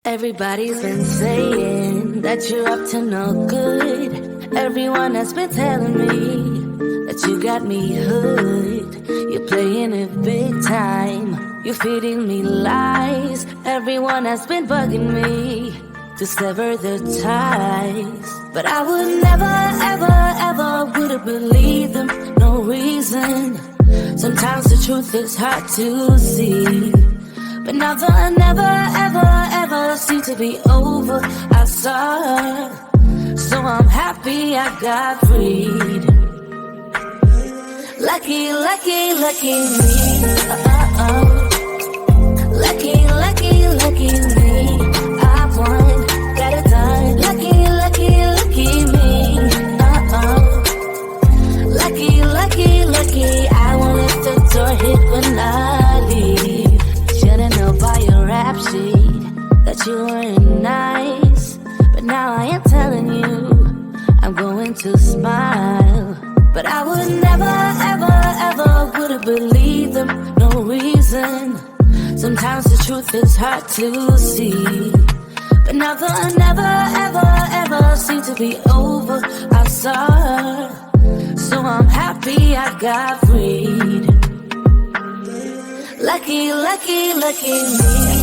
Everybody's been saying that you're up to no good. Everyone has been telling me that you got me hooked. You're playing it big time. You're feeding me lies. Everyone has been bugging me to sever the ties. But I would never, ever, ever would have believed them. No reason. Sometimes the truth is hard to see. But now the never, ever, ever seemed to be over. I saw her, so I'm happy I got freed. Lucky, lucky, lucky me. Lucky, lucky, lucky me. I won, got it done. Lucky, lucky, lucky me. Lucky, lucky, lucky. I won't let the door hit when I leave. Should've known by your rap sheet that you weren't nice. But now I am telling you, I'm going to smile. But I would never, ever, ever would have believed them. No reason. Sometimes the truth is hard to see. But now the never, ever, ever seemed to be over. I saw her, so I'm happy I got freed. Lucky, lucky, lucky me.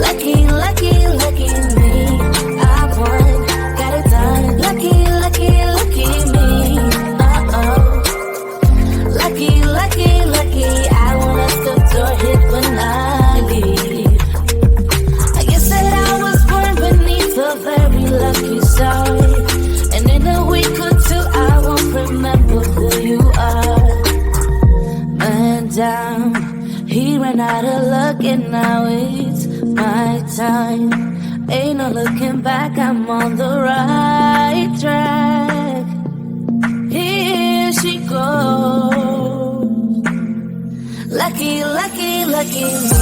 Lucky, lucky, lucky me. I won, got it done. Lucky, lucky, lucky me. Lucky, lucky, lucky. I won't let the door hit when I leave. I guess that I was born beneath a very lucky star. And in a week or two I won't remember who you are. Down. He ran out of luck and now it's my time. Ain't no looking back, I'm on the right track. Here she goes. Lucky, lucky, lucky me.